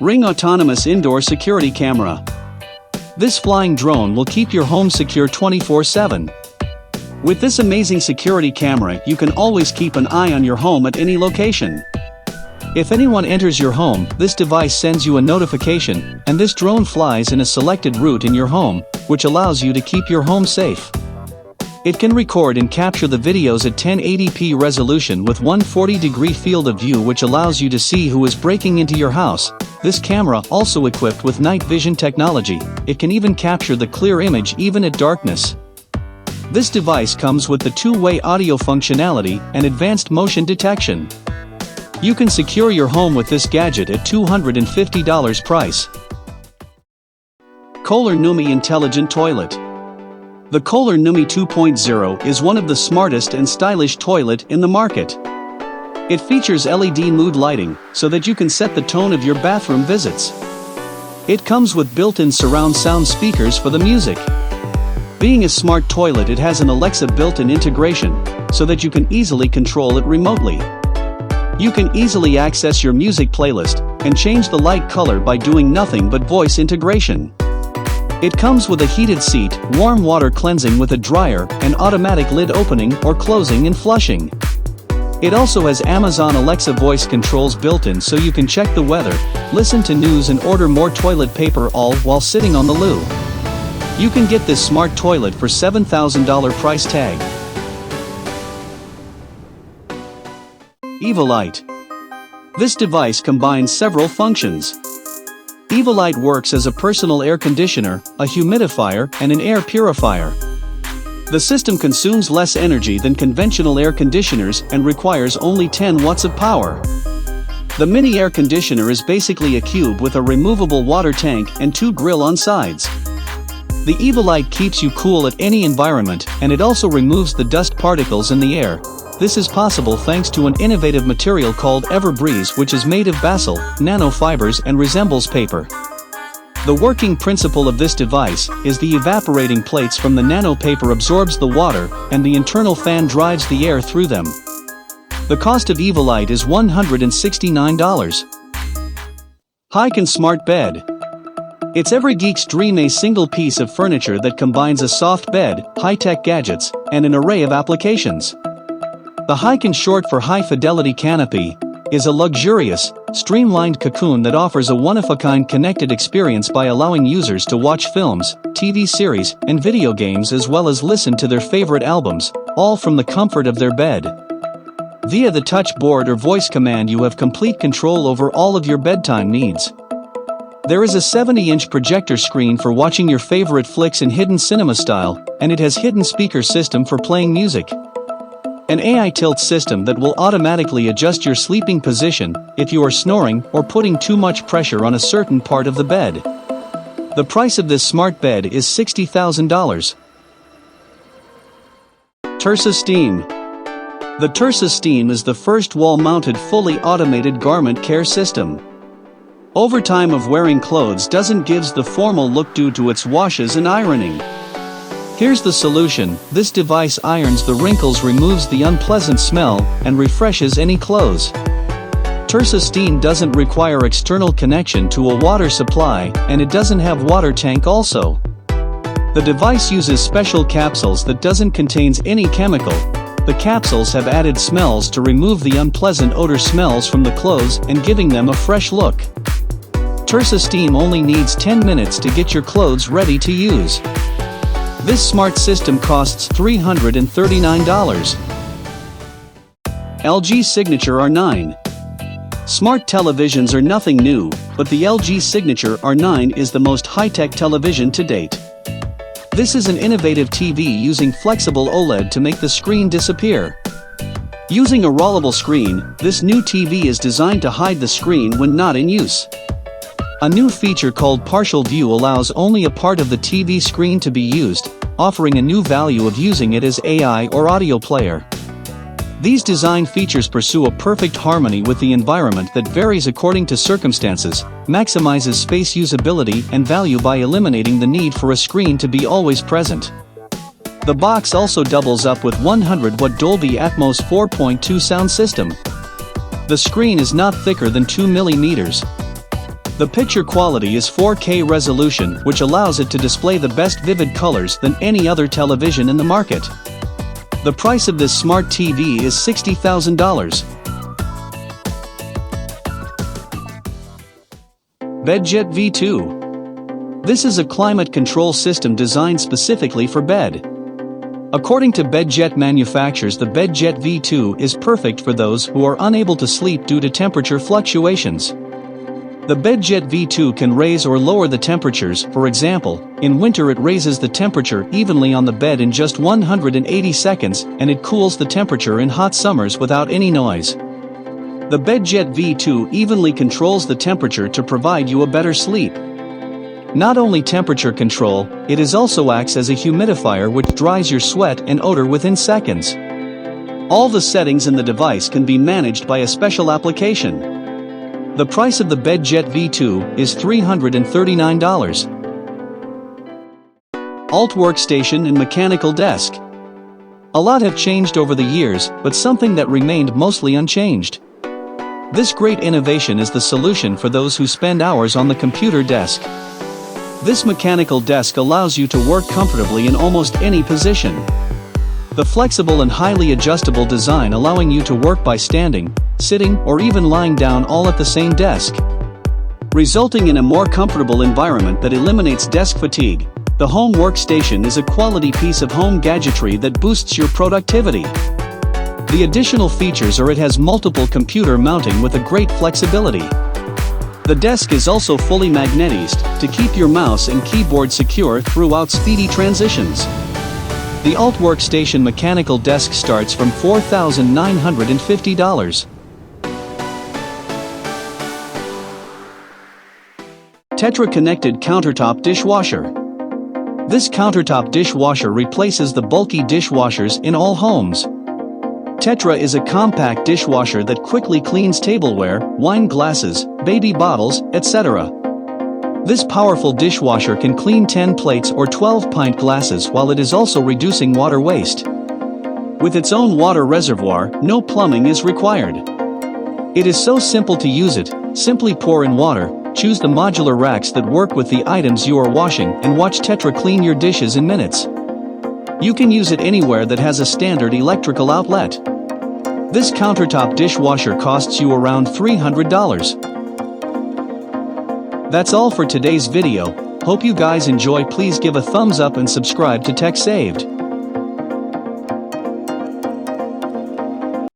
Ring Autonomous Indoor Security Camera. This flying drone will keep your home secure 24/7. With this amazing security camera, you can always keep an eye on your home at any location. If anyone enters your home, this device sends you a notification, and this drone flies in a selected route in your home, which allows you to keep your home safe. It can record and capture the videos at 1080p resolution with 140-degree field of view, which allows you to see who is breaking into your house. This camera, also equipped with night vision technology, it can even capture the clear image even at darkness. This device comes with the two-way audio functionality and advanced motion detection. You can secure your home with this gadget at $250 price. KOHLER Numi Intelligent Toilet. The KOHLER Numi 2.0 is one of the smartest and stylish toilet in the market. It features LED mood lighting, so that you can set the tone of your bathroom visits. It comes with built-in surround sound speakers for the music. Being a smart toilet, it has an Alexa built-in integration, so that you can easily control it remotely. You can easily access your music playlist, and change the light color by doing nothing but voice integration. It comes with a heated seat, warm water cleansing with a dryer, and automatic lid opening or closing and flushing. It also has Amazon Alexa voice controls built in, so you can check the weather, listen to news and order more toilet paper, all while sitting on the loo. You can get this smart toilet for $7,000 price tag. Evalight. This device combines several functions. Evalight works as a personal air conditioner, a humidifier, and an air purifier. The system consumes less energy than conventional air conditioners and requires only 10 watts of power. The mini air conditioner is basically a cube with a removable water tank and 2 grill on sides. The Evalight keeps you cool at any environment, and it also removes the dust particles in the air. This is possible thanks to an innovative material called EverBreeze, which is made of basil, nanofibers, and resembles paper. The working principle of this device is the evaporating plates from the nano paper absorbs the water, and the internal fan drives the air through them. The cost of Evalight is $169. HICAN Smart Bed. It's every geek's dream, a single piece of furniture that combines a soft bed, high-tech gadgets, and an array of applications. The HICAN, short for High Fidelity Canopy, is a luxurious, streamlined cocoon that offers a one-of-a-kind connected experience by allowing users to watch films, TV series, and video games, as well as listen to their favorite albums, all from the comfort of their bed. Via the touch board or voice command, you have complete control over all of your bedtime needs. There is a 70-inch projector screen for watching your favorite flicks in hidden cinema style, and it has hidden speaker system for playing music. An AI tilt system that will automatically adjust your sleeping position if you are snoring or putting too much pressure on a certain part of the bed. The price of this smart bed is $60,000. Tersa Steam. The Tersa Steam is the first wall-mounted fully automated garment care system. Over time of wearing clothes doesn't gives the formal look due to its washes and ironing. Here's the solution. This device irons the wrinkles, removes the unpleasant smell, and refreshes any clothes. Tersa Steam doesn't require external connection to a water supply, and it doesn't have water tank also. The device uses special capsules that doesn't contains any chemical. The capsules have added smells to remove the unpleasant odor smells from the clothes and giving them a fresh look. Tersa Steam only needs 10 minutes to get your clothes ready to use. This smart system costs $339. LG Signature R9. Smart televisions are nothing new, but the LG Signature R9 is the most high-tech television to date. This is an innovative TV using flexible OLED to make the screen disappear. Using a rollable screen, this new TV is designed to hide the screen when not in use. A new feature called Partial View allows only a part of the TV screen to be used, offering a new value of using it as AI or audio player. These design features pursue a perfect harmony with the environment that varies according to circumstances, maximizes space usability and value by eliminating the need for a screen to be always present. The box also doubles up with 100-watt Dolby Atmos 4.2 sound system. The screen is not thicker than 2 mm. The picture quality is 4K resolution, which allows it to display the best vivid colors than any other television in the market. The price of this smart TV is $60,000. Bedjet V2. This is a climate control system designed specifically for bed. According to Bedjet manufacturers, the Bedjet V2 is perfect for those who are unable to sleep due to temperature fluctuations. The Bedjet V2 can raise or lower the temperatures. For example, in winter it raises the temperature evenly on the bed in just 180 seconds, and it cools the temperature in hot summers without any noise. The Bedjet V2 evenly controls the temperature to provide you a better sleep. Not only temperature control, it also acts as a humidifier which dries your sweat and odor within seconds. All the settings in the device can be managed by a special application. The price of the Bedjet V2 is $339. Altwork station and mechanical desk. A lot have changed over the years, but something that remained mostly unchanged. This great innovation is the solution for those who spend hours on the computer desk. This mechanical desk allows you to work comfortably in almost any position. The flexible and highly adjustable design allowing you to work by standing, sitting, or even lying down all at the same desk, resulting in a more comfortable environment that eliminates desk fatigue. The home workstation is a quality piece of home gadgetry that boosts your productivity. The additional features are it has multiple computer mounting with a great flexibility. The desk is also fully magnetized to keep your mouse and keyboard secure throughout speedy transitions. The Altwork station mechanical desk starts from $4,950. Tetra connected countertop dishwasher. This countertop dishwasher replaces the bulky dishwashers in all homes. Tetra is a compact dishwasher that quickly cleans tableware, wine glasses, baby bottles, etc. This powerful dishwasher can clean 10 plates or 12 pint glasses while it is also reducing water waste. With its own water reservoir, no plumbing is required. It is so simple to use it. Simply pour in water, choose the modular racks that work with the items you are washing, and watch Tetra clean your dishes in minutes. You can use it anywhere that has a standard electrical outlet. This countertop dishwasher costs you around $300. That's all for today's video. Hope you guys enjoy. Please give a thumbs up and subscribe to Tech Saved.